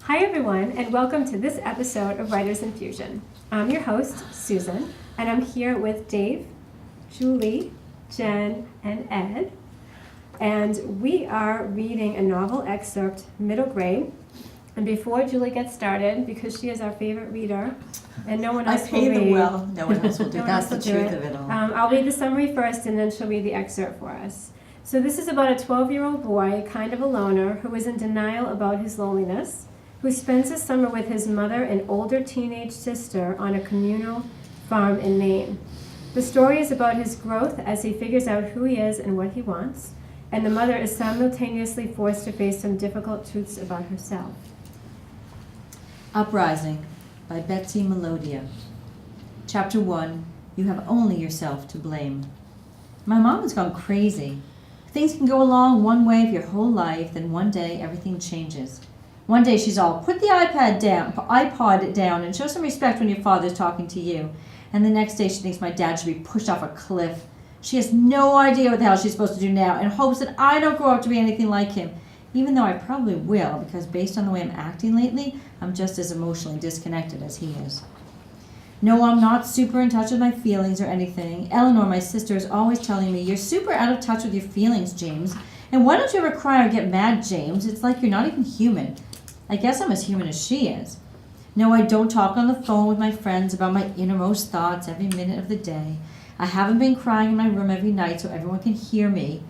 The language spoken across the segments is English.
Hi everyone, and welcome to this episode of Writers Infusion. I'm your host, Susan, and I'm here with Dave, Julie, Jen, and Ed. And we are reading a novel excerpt, middle grade. And before Julie gets started, because she is our favorite reader, and no one else will read. I pay the well, no one else will do. No one That's else the will do truth it. of it all. I'll read the summary first, and then she'll read the excerpt for us. So this is about a 12-year-old boy, kind of a loner, who is in denial about his loneliness, who spends his summer with his mother and older teenage sister on a communal farm in Maine. The story is about his growth as he figures out who he is and what he wants, and the mother is simultaneously forced to face some difficult truths about herself. Uprising by Betsy, Melodia. Chapter 1, You Have Only Yourself to Blame. My mom has gone crazy. Things can go along one way for your whole life, then one day everything changes. One day she's all, put the iPod down and show some respect when your father's talking to you. And the next day she thinks my dad should be pushed off a cliff. She has no idea what the hell she's supposed to do now and hopes that I don't grow up to be anything like him. Even though I probably will, because based on the way I'm acting lately, I'm just as emotionally disconnected as he is. No, I'm not super in touch with my feelings or anything. Eleanor, my sister, is always telling me, you're super out of touch with your feelings, James. And why don't you ever cry or get mad, James? It's like you're not even human. I guess I'm as human as she is. No, I don't talk on the phone with my friends about my innermost thoughts every minute of the day. I haven't been crying in my room every night so everyone can hear me.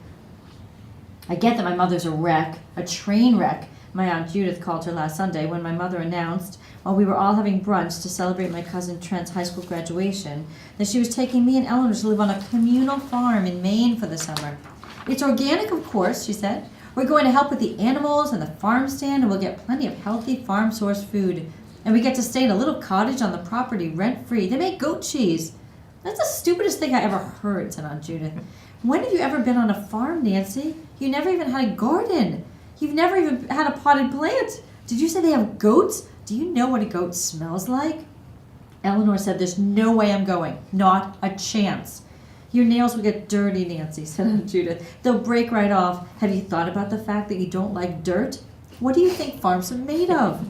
I get that my mother's a wreck, a train wreck. My Aunt Judith called her last Sunday when my mother announced, while we were all having brunch to celebrate my cousin Trent's high school graduation, that she was taking me and Eleanor to live on a communal farm in Maine for the summer. It's organic, of course, she said. We're going to help with the animals and the farm stand, and we'll get plenty of healthy farm-sourced food. And we get to stay in a little cottage on the property rent-free. They make goat cheese. That's the stupidest thing I ever heard, said Aunt Judith. When have you ever been on a farm, Nancy? You never even had a garden. You've never even had a potted plant. Did you say they have goats? Do you know what a goat smells like? Eleanor said, there's no way I'm going. Not a chance. Your nails will get dirty, Nancy, said Aunt Judith. They'll break right off. Have you thought about the fact that you don't like dirt? What do you think farms are made of?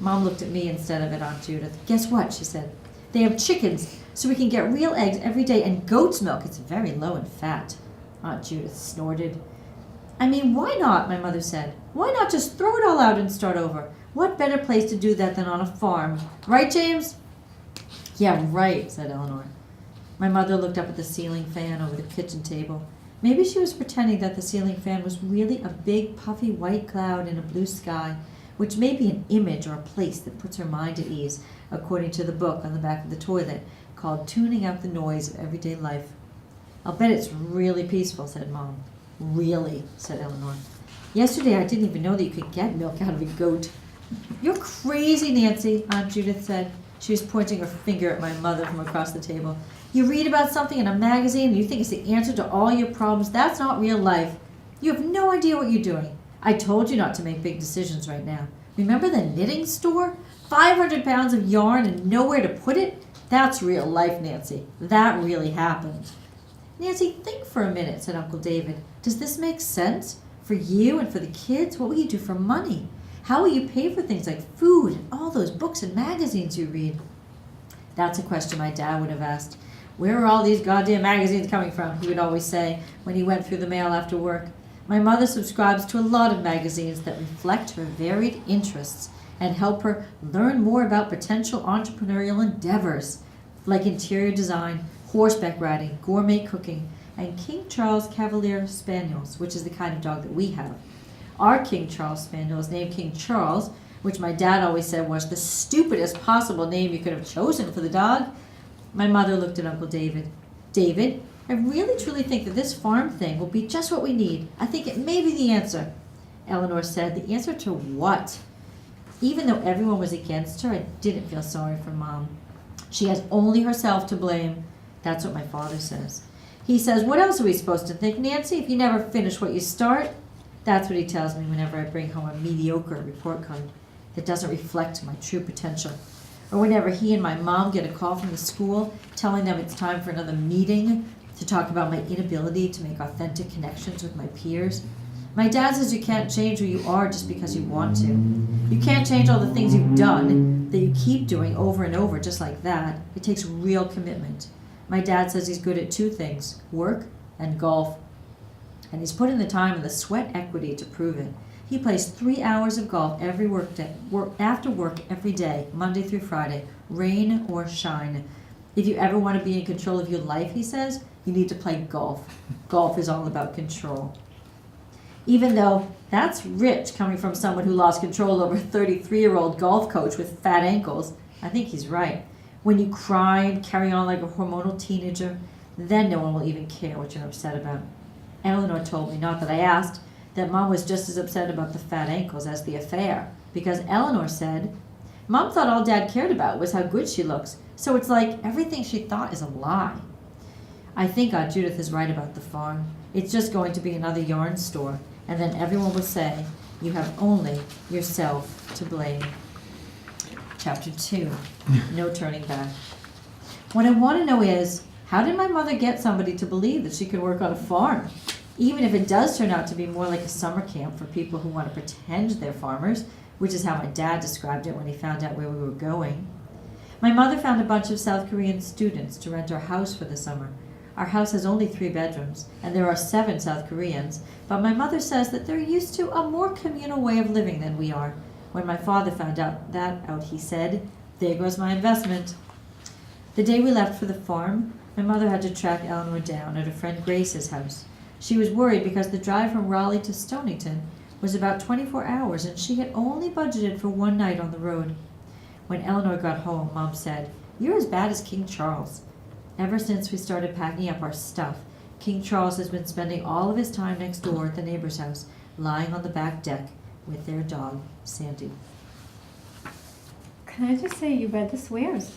Mom looked at me instead of at Aunt Judith. Guess what, she said. They have chickens, so we can get real eggs every day, and goat's milk. It's very low in fat. Aunt Judith snorted. I mean, why not, my mother said. Why not just throw it all out and start over? What better place to do that than on a farm? Right, James? Yeah, right, said Eleanor. My mother looked up at the ceiling fan over the kitchen table. Maybe she was pretending that the ceiling fan was really a big, puffy white cloud in a blue sky, which may be an image or a place that puts her mind at ease, according to the book on the back of the toilet, called Tuning Out the Noise of Everyday Life. I'll bet it's really peaceful, said Mom. Really, said Eleanor. Yesterday I didn't even know that you could get milk out of a goat. You're crazy, Nancy, Aunt Judith said. She was pointing her finger at my mother from across the table. You read about something in a magazine and you think it's the answer to all your problems. That's not real life. You have no idea what you're doing. I told you not to make big decisions right now. Remember the knitting store? 500 pounds of yarn and nowhere to put it? That's real life, Nancy. That really happened. Nancy, think for a minute, said Uncle David. Does this make sense? For you and for the kids? What will you do for money? How will you pay for things like food and all those books and magazines you read? That's a question my dad would have asked. Where are all these goddamn magazines coming from? He would always say when he went through the mail after work. My mother subscribes to a lot of magazines that reflect her varied interests and help her learn more about potential entrepreneurial endeavors, like interior design, horseback riding, gourmet cooking, and King Charles Cavalier Spaniels, which is the kind of dog that we have. Our King Charles Spaniel is named King Charles, which my dad always said was the stupidest possible name you could have chosen for the dog. My mother looked at Uncle David. David, I really truly think that this farm thing will be just what we need. I think it may be the answer. Eleanor said, the answer to what? Even though everyone was against her, I didn't feel sorry for Mom. She has only herself to blame. That's what my father says. He says, what else are we supposed to think, Nancy, if you never finish what you start? That's what he tells me whenever I bring home a mediocre report card that doesn't reflect my true potential. Or whenever he and my mom get a call from the school telling them it's time for another meeting to talk about my inability to make authentic connections with my peers. My dad says you can't change who you are just because you want to. You can't change all the things you've done that you keep doing over and over just like that. It takes real commitment. My dad says he's good at 2 things, work and golf. And he's put in the time and the sweat equity to prove it. He plays 3 hours of golf every after work every day, Monday through Friday, rain or shine. If you ever want to be in control of your life, he says, you need to play golf. Golf is all about control. Even though that's rich coming from someone who lost control over a 33-year-old golf coach with fat ankles, I think he's right. When you cry and carry on like a hormonal teenager, then no one will even care what you're upset about. Eleanor told me, not that I asked, that Mom was just as upset about the fat ankles as the affair, because Eleanor said, Mom thought all Dad cared about was how good she looks, so it's like everything she thought is a lie. I think Aunt Judith is right about the farm. It's just going to be another yarn store, and then everyone will say, you have only yourself to blame. Chapter 2, no turning back. What I want to know is, how did my mother get somebody to believe that she could work on a farm? Even if it does turn out to be more like a summer camp for people who want to pretend they're farmers, which is how my dad described it when he found out where we were going. My mother found a bunch of South Korean students to rent our house for the summer. Our house has only 3 bedrooms, and there are 7 South Koreans, but my mother says that they're used to a more communal way of living than we are. When my father found out, he said, there goes my investment. The day we left for the farm, my mother had to track Eleanor down at her friend Grace's house. She was worried because the drive from Raleigh to Stonington was about 24 hours, and she had only budgeted for 1 night on the road. When Eleanor got home, Mom said, you're as bad as King Charles. Ever since we started packing up our stuff, King Charles has been spending all of his time next door at the neighbor's house, lying on the back deck with their dog, Sandy. Can I just say you read the swears?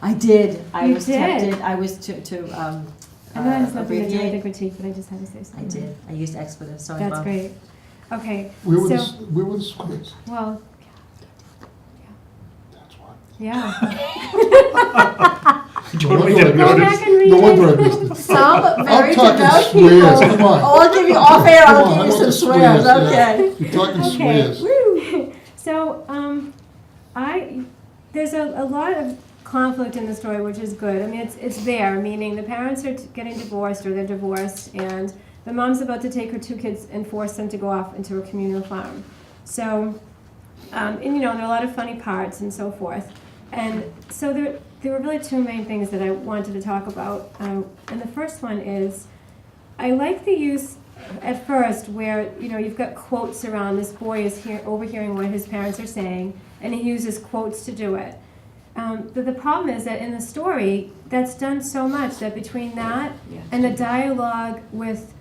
I did. I You was did? tempted. I was to I know it's nothing to do with the abbreviate. critique, but I just had to say I something. did. I used expletives. Sorry, That's Mom. great. Okay, Where were so, the squares? well, That's why. yeah. Totally No didn't wonder I Go missed back and read it. No wonder I it. missed it. Some very I'm talking devout swears, people. come on. Oh, I'll give you off air. Come I'll on, give I you want some the swears. yeah. Okay. You're talking Okay. swears. Woo. So, there's a lot of conflict in the story, which is good. I mean, it's there, meaning the parents are getting divorced or they're divorced, and the mom's about to take her 2 kids and force them to go off into a communal farm. So, and there are a lot of funny parts and so forth. And so there were really 2 main things that I wanted to talk about. And the first one is, I like the use at first where, you've got quotes around. This boy is overhearing what his parents are saying, and he uses quotes to do it. But the problem is that in the story, that's done so much that between that and the dialogue with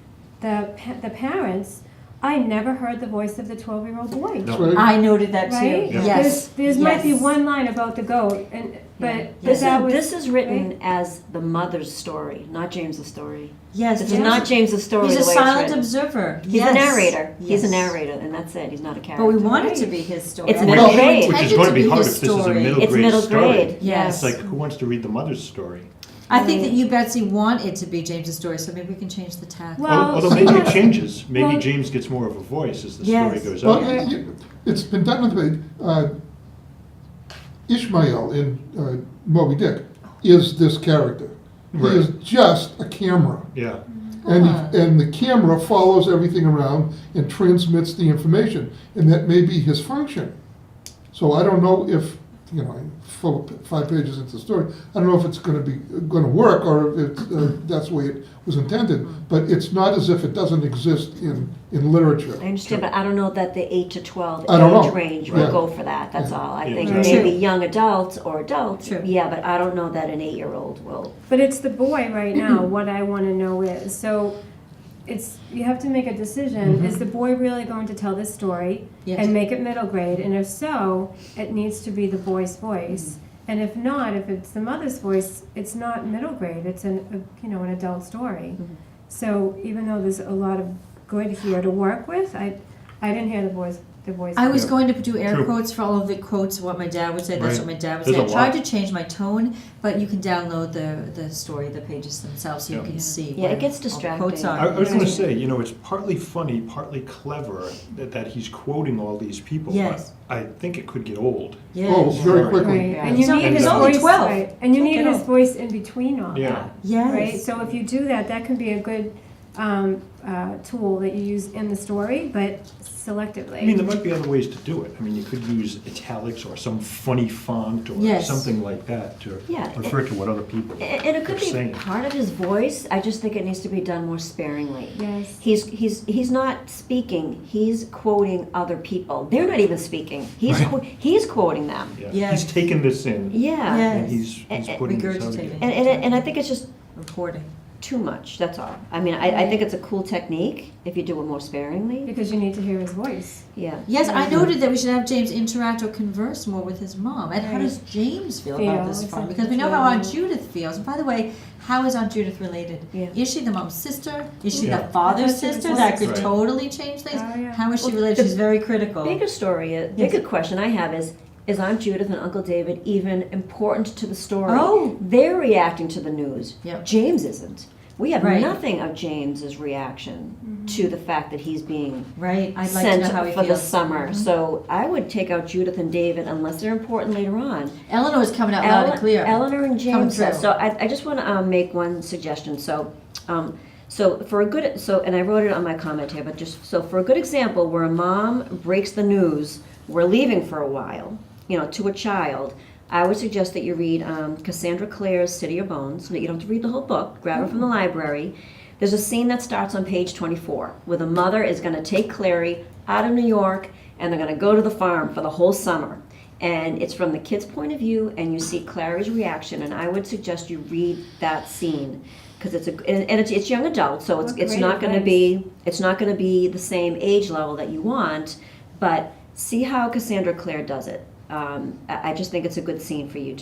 the parents, I never heard the voice of the 12-year-old boy. That's right. I noted that too. Right? Yes. There's might be Yes. one line about the goat, but Yeah. This is written as the mother's story, not James's story. Yes. This yes. is not James's story. He's a the way silent it's written. observer. He's Yes. a narrator. He's Yes. a narrator, and that's it. He's not a character. But we want it Right. to be his story. It's I middle think we grade. Which is intended going to be be hard if his this is a story. middle It's grade middle story. grade. Yes. It's like, who wants to read the mother's story? I think that you, Betsy, want it to be James's story, so maybe we can change the tack. Well, Although she maybe it has- changes. Maybe well- James gets more of a voice as the Yes. story goes Well, on. it's been done with the Ishmael in Moby Dick is this character. Right. He is just a camera. Yeah. And, Huh. and the camera follows everything around and transmits the information, and that may be his function. So I don't know if, 5 pages into the story, I don't know if it's going to work or if it's, that's the way it was intended. But it's not as if it doesn't exist in literature. I understand, but I don't know that the 8 to 12 I don't age know. range Yeah. will go for that. That's Yeah. all. I Yeah, think exactly. maybe young adults or adults. True. Yeah, but I don't know that an 8-year-old will. But it's the boy right now. What I want to know is, so you have to make a decision. Is the boy really going to tell this story Yes. and make it middle grade? And if so, it needs to be the boy's voice. And if not, if it's the mother's voice, it's not middle grade. It's an adult story. So even though there's a lot of good here to work with, I didn't hear the boy's the voice. I was Yeah. going to do air True. quotes for all of the quotes, what my dad would say, that's Right. what my dad would There's say. I a tried lot. to change my tone, but you can download the story, the pages themselves, so you Yeah. can see. Yeah, it where gets all the quotes distracting. are. I was gonna Right. say, you know, it's partly funny, partly clever that he's quoting all these people. Yes. But I think it could get old. Yes. Oh, very quickly. Right, Yeah. and you So need he's his only voice, 12. right, and you need Get his off. voice in between all Yeah. that. Yes. Right, so if you do that, that can be a good tool that you use in the story, but selectively. I mean, there might be other ways to do it. I mean, you could use italics or some funny font or Yes. something like that to Yeah. refer to what other people And it could are be saying. part of his voice, I just think it needs to be done more sparingly. Yes. He's not speaking, he's quoting other people. They're not even speaking. He's Right. he's quoting them. Yeah. Yes. He's taken this in Yeah. Yes. and he's putting this out Regurgitating. again. And I think it's just Reporting. too much, that's all. I mean, I think it's a cool technique if you do it more sparingly. Because you need to hear his voice. Yeah. Yes, I noted that we should have James interact or converse more with his mom. And how Right. does James feel Feel, about this farm? exactly. Because we know how Aunt Judith feels. And by the way, how is Aunt Judith related? Yeah. Is she the mom's sister? Is she Yeah. the father's I thought she was sister? his That could sister. totally change things. Oh, yeah. How is she Well, related? the She's very critical. Bigger story, bigger question I have is Aunt Judith and Uncle David even important to the story? Oh. They're reacting to the news. Yep. James isn't. We have Right. nothing of James's reaction to the fact that he's being Right. I'd like to sent know how he for the feels. summer. So I would take out Judith and David unless they're important later on. Eleanor's coming out loud and clear. Eleanor and James. through. So I just want to make one suggestion. So for a good, and I wrote it on my comment here, but just so for a good example where a mom breaks the news, we're leaving for a while, to a child. I would suggest that you read Cassandra Clare's City of Bones. You don't have to read the whole book. Grab it from the library. There's a scene that starts on page 24 where the mother is going to take Clary out of New York and they're going to go to the farm for the whole summer. And it's from the kid's point of view, and you see Clary's reaction. And I would suggest you read that scene because it's young adult, so it's Great not going to be the same age level that you want. But see how Cassandra Clare does it. I just think it's a good scene for you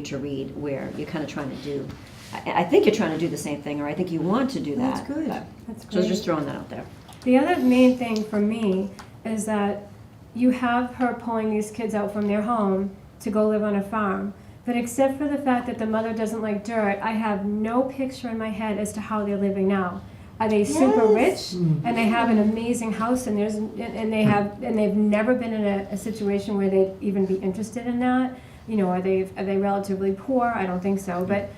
to read, where you're kind of trying to do. I think you're trying to do the same thing, or I think you want to do that. That's good. but- That's So great. just throwing that out there. The other main thing for me is that you have her pulling these kids out from their home to go live on a farm. But except for the fact that the mother doesn't like dirt, I have no picture in my head as to how they're living now. Are they super rich and they have an amazing house and they've never been in a situation where they'd even be interested in that? Are they relatively poor? I don't think so. But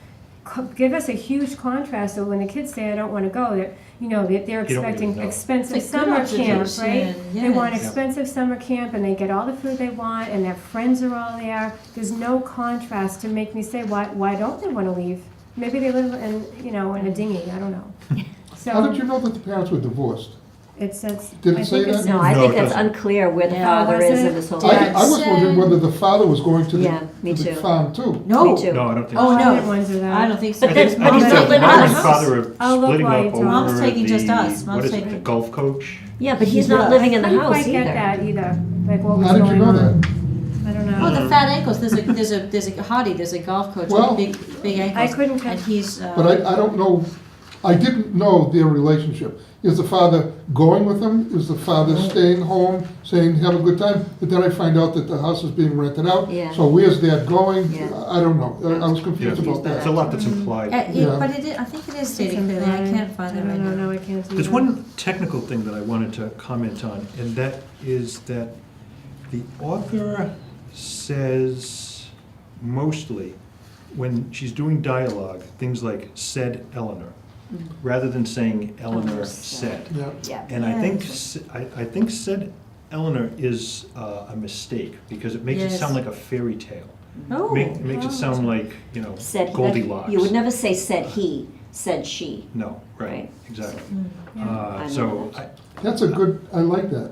give us a huge contrast. So when the kids say I don't want to go, they're expecting know. expensive It's a good summer camp, observation, right? They want yes. expensive summer camp and they get all the food they want and their friends are all there. There's no contrast to make me say why don't they want to leave? Maybe they live in a dinghy. I don't know. So How did you know that the parents were divorced? it says. Did it I say think it's- that? No, I No, think it that's doesn't. unclear where the Yeah. father Was is it? in this whole. I was wondering whether the father was going to Yeah, me the too. farm too. No. Me too. No, I don't think Oh, so. I no. didn't wonder that. I don't think so. But that's- I think Mom's that not living mom in the and house. father are I'll look splitting while up you talk. over Mom's taking just the, us. Mom's what is it, taking- the golf coach? Yeah, but he's Yeah. not living in the I couldn't house quite get either. that either. Like what was How did you going know on. that? I don't know. Oh, the fat ankles. There's a hottie. There's a golf coach Well- with big ankles. I couldn't And catch- he's. But I don't know, I didn't know their relationship. Is the father going with them? Is the father staying home, saying, have a good time? But then I find out that the house is being rented out. Yeah. So where's Dad going? Yeah. I don't know. I was confused Yeah. about There's a that. lot that's implied. Yeah. But I think it is stated clearly. I can't find that right now. No, I can't see There's that. one technical thing that I wanted to comment on, and that is that the author says mostly, when she's doing dialogue, things like said Eleanor, rather than saying Eleanor Eleanor said. said. Yeah. Yeah. And I think, Yes. I think said Eleanor is a mistake, because it makes it Yes. sound like a fairy tale. Oh. It makes it sound like, Said Goldilocks. You would never say said he, said she. No, right, Right. exactly. I So, know That's a good, I like that.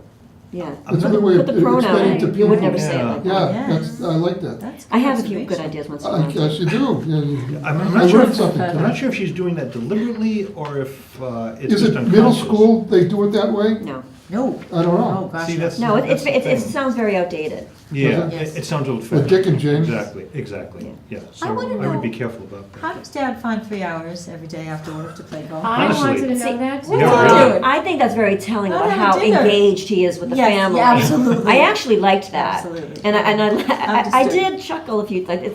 Yeah. That's a Put good way put of the pronoun explaining in. to You would people. never say it Yeah. like that. Yeah, Yes. I like that. That's I have a few good observation. ideas once in a while. Yes, you do. Yeah, I'm I not sure learned if, something I'm not tonight. sure if she's doing that deliberately, or if it's Is just it unconscious. middle school, they do it that way? No. No. I don't know. Oh, gosh. See, that's- No, it the sounds very outdated. Yeah, Yes. it sounds old With fashioned. Dick and Jane. Exactly, yeah. So I wanna I know- would be careful about How that. does Dad find 3 hours every day after work to play golf? I Honestly. wanted to See, know that too. Yeah, really. I think that's very telling I about never how did that. engaged he is with the Yes, family. yeah, absolutely. I actually liked that. Absolutely. And I Understood. did chuckle a few times.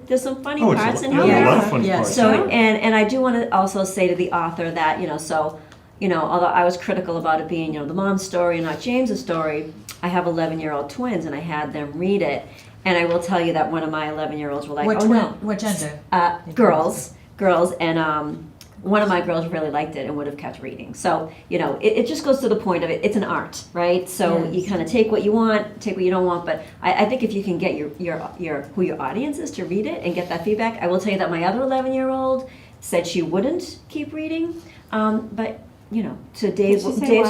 There's some funny Oh, parts in yeah, here. a lot of fun Yes. parts. So, Yeah. and I do want to also say to the author that, although I was critical about it being, the mom's story and not James's story, I have 11-year-old twins and I had them read it. And I will tell you that one of my 11-year-olds were like, What oh no. What gender? Girls, and one of my girls really liked it and would have kept reading. So, it just goes to the point of it. It's an art, right? So Yes. you kind of take what you want, take what you don't want. But I think if you can get who your audience is to read it and get that feedback, I will tell you that my other 11-year-old said she wouldn't keep reading. But to Dave's, Did she say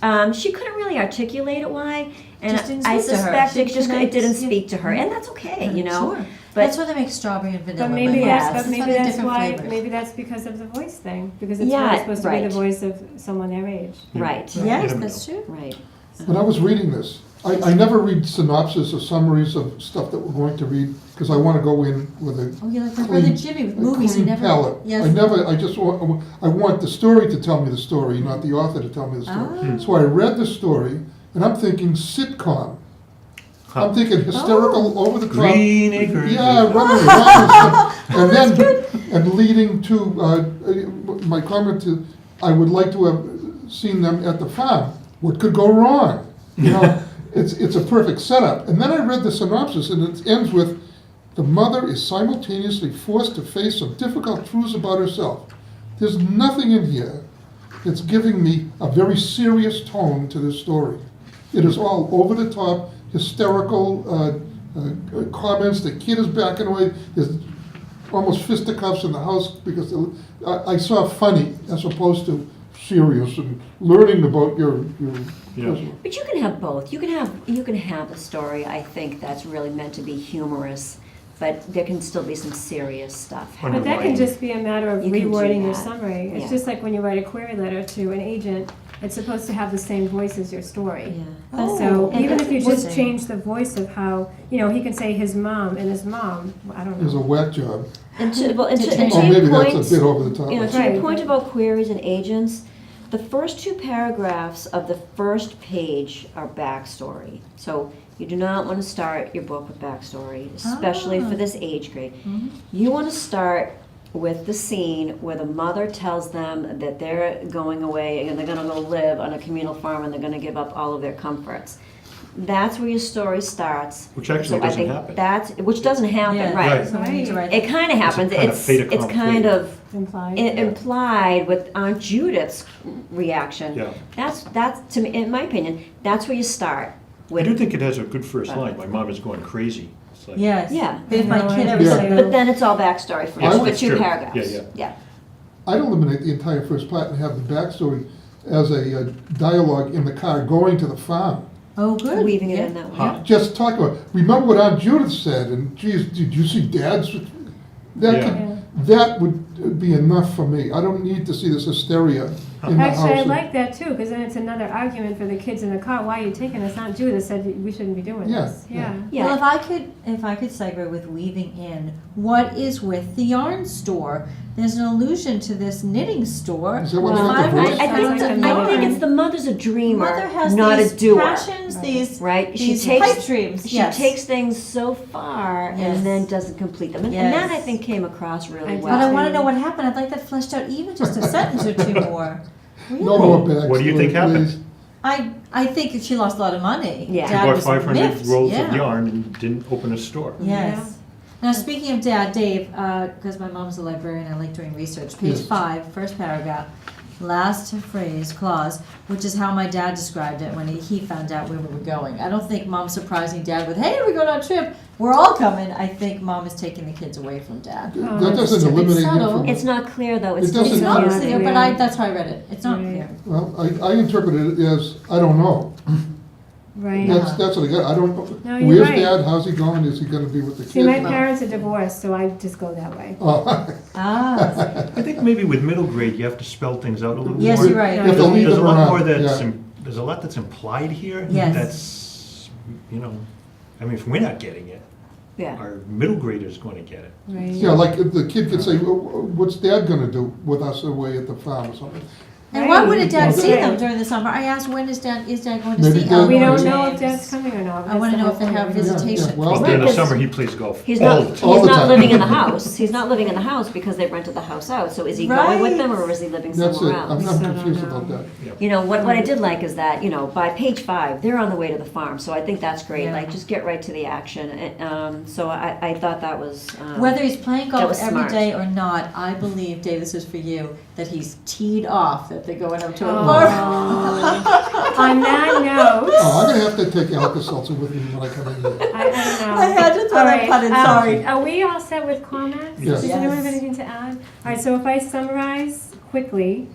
why? she couldn't really articulate it why, and Just didn't I speak to her. suspect She it just it connects, didn't yeah. speak to her, and that's okay, Sure. But That's why they make strawberry and vanilla. But maybe Yeah. that's That's maybe why they're that's different why flavors. maybe that's because of the voice thing, because it's Yeah, really supposed to be right. the voice of someone their age. right, You Yes, never that's know. true. right. When I was reading this, I never read synopsis or summaries of stuff that we're going to read, because I want to go in with a Oh, you're like my clean- brother Jimmy with a movies. He clean never. palette. Yes. I just want the story to tell me the story, not the author to tell me the story. Ah. So I read the story, and I'm thinking sitcom. Huh. I'm thinking hysterical, over the top. Green Acres. Yeah, running around and then and leading to my comment to, I would like to have seen them at the farm. What could go wrong? It's a perfect setup. And then I read the synopsis, and it ends with, the mother is simultaneously forced to face some difficult truths about herself. There's nothing in here that's giving me a very serious tone to this story. It is all over the top, hysterical comments. The kid is backing away. There's almost fisticuffs in the house because I saw funny as opposed to serious and learning about your Yeah. personal. But you can have both. You can have a story, I think, that's really meant to be humorous, but there can still be some serious stuff But But that happening. can just be a matter of You can do rewording your that. summary. It's Yeah. just like when you write a query letter to an agent, it's supposed to have the same voice as your story. Yeah. Oh, So and even that's if you just interesting. change the voice of how, he can say his mom and his mom, I don't Is a know. whack job. And to, well, and To to, and change- to Oh, maybe your that's point, a bit over the top. to your Right. point about queries and agents, the first 2 paragraphs of the first page are backstory. So you do not want to start your book with backstory, especially Ah. for this age grade. Mhm. You want to start with the scene where the mother tells them that they're going away and they're going to go live on a communal farm and they're going to give up all of their comforts. That's where your story starts. Which actually So I doesn't think happen. which doesn't happen, Yeah. right? Right. So we need to write. It kind of happens. kind of It's fait it's kind accompli. of Implied. implied with Aunt Judith's reaction. Yeah. That's to me, in my opinion, that's where you start. I With, do think it has a good first line. My mom is going crazy. It's like, Yes. Yeah. But if my No, kid I ever Yeah. said, but then it's all backstory for, Yes, for that's 2 true. paragraphs. Yeah. I'd eliminate the entire first part and have the backstory as a dialogue in the car going to the farm. oh, good. Weaving it Yeah. in that way. Huh. Just talk about, remember what Aunt Judith said, and geez, did you see Dad's? That would be enough for me. I don't need to see this hysteria in the house. Actually, I like that too, because then it's another argument for the kids in the car. Why are you taking us? Aunt Judith said we shouldn't be doing Yeah, this. yeah. Yeah. Well, if I could segue with weaving in, what is with the yarn store? There's an allusion to this knitting store. Is that what Well, they got the voice? I think, Sounds like a I mother. think it's the mother's a dreamer, Mother has not these a doer. passions, these Right? these pipe dreams. She Yes. takes things so far Yes. and then doesn't complete them. And that, I Yes. think, came across really I well. But I want to know what happened. I'd like that fleshed out, even just a sentence or 2 more. Really? No more backstory, What do you think happened? please. I think that she lost a lot of money. Yeah. She Dad bought was 500 miffed. rolls Yeah. of yarn and didn't open a store. Yes. Now, speaking of Dad, Dave, because my mom's a librarian, I like doing research. Page Yes. 5, first paragraph, last phrase, clause, which is how my dad described it when he found out where we were going. I don't think Mom's surprising Dad with, hey, we're going on a trip. We're all coming. I think Mom is taking the kids away from Dad. Oh, That that's doesn't it's eliminate him subtle. from. It's not clear, though. It It's doesn't- It's not Yeah. clear, but that's how I read it. It's not Right. clear. Well, I interpreted it as, I don't know. Right. That's what I got. I don't know. No, you're Where's right. Dad? How's he going? Is he gonna be with the See, my kids? parents are divorced, so I just go that way. Oh, Ah, I think maybe with middle grade, you have to spell things out a little yes, more. you're right. You have to leave There's a them lot around, more that's yeah. there's a lot that's implied here. Yes. That's, you know, I mean, if we're not getting it, Yeah. our middle grader's going to get it. Right. Yeah, like if the kid could say, what's Dad gonna do with us away at the farm or something? And why wouldn't Dad Right. see them during the summer? I asked, when is Dad going to Maybe see Dad- Elmer We don't and know if James? Dad's coming or not. I want to know if they have Yeah, yeah, visitation. well- Well, during the Because summer, he plays golf He's all not, the he's time. All the not time. living in the house. He's not living in the house because they rented the house out. So is he going with them, or is he living That's it, somewhere I'm else? not I don't confused know. about that. You know, what I did like is that, you know, by page 5, they're on the way to the farm. So I think that's great. Yeah. Like, just get right to the action. So I thought that was. Whether he's playing That golf was every smart. day or not, I believe, Dave, this is for you, that he's teed off that they're going up to a Oh. farm. On that note, Oh, I'm gonna have to take Alka-Seltzer with me when I come in here. I don't know. I had to throw All that right, pun in, sorry. Are we all set with comments? Yes. Does anyone have Yes. anything to add? All right, so if I summarize quickly,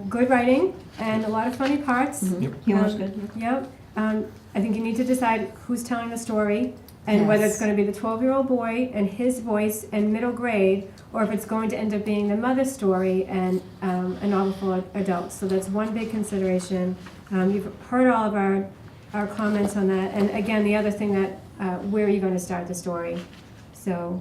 good writing and a lot of funny parts. Mhm. Humor's good. Yep. I think you need to decide who's telling the story and whether it's Yes. going to be the 12-year-old boy and his voice in middle grade, or if it's going to end up being the mother's story and a novel for adults. So that's one big consideration. You've heard all of our comments on that. And again, the other thing that, where are you going to start the story? So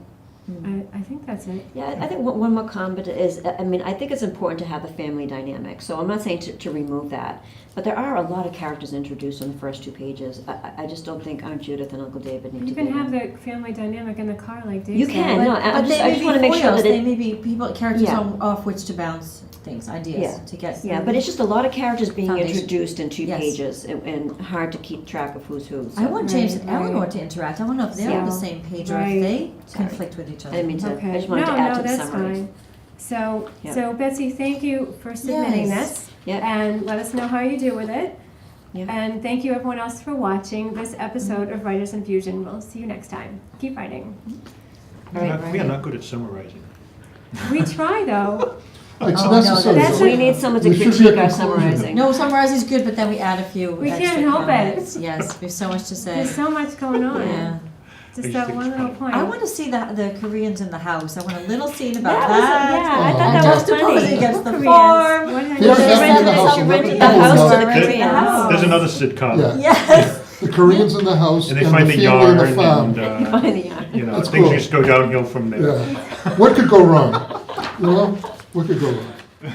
I think that's it. Yeah, I think one more comment is, I mean, I think it's important to have the family dynamic. So I'm not saying to remove that, but there are a lot of characters introduced in the first 2 pages. I just don't think Aunt Judith and Uncle David need You to can be have there. the family dynamic in the car like Dave You said. can, no, I But just they may wanna be make sure foils, that they it- may be characters Yeah. off which to bounce things, ideas, Yeah. to get. Yeah, but it's just a lot of characters being Foundation. introduced in 2 Yes. pages and hard to keep track of who's who. I So want James Right, and Eleanor right. to interact. I want to know if they're on the Yeah. same page or Right. if they Sorry. conflict with each I other. didn't mean to, I Okay. just wanted to add to the that's summary. fine. So, Yeah. so Betsy, thank you for submitting Yes. this. Yeah. And let us know how you do with it. Yeah. And thank you everyone else for watching this episode of Writers Infusion. We'll see you next time. Keep writing. All right, We are not good at summarizing. We try though. It's Oh, no, necessary. that's- though. We need someone to There should be a critique our conclusion. summarizing. No, summarize is good, but then we add a few We extra can't help it. comments. Yes, there's so much to say. There's so much going on. Yeah. Just I that just one think it's little point. I want to see the Koreans in the house. I want a little scene about That was- that. yeah, I thought And that was juxtaposing funny. against the Koreans. farm. What did I They don't do? have to be in the house. She and rented let the people house know. to the Rented the Koreans. house. There's another sitcom. Yeah. Yes. The Koreans in the house And and they the find the family yarn in the farm. and, Find the yarn. you know, That's things cool. just go downhill from there. Yeah. What could go wrong? You know, what could go wrong?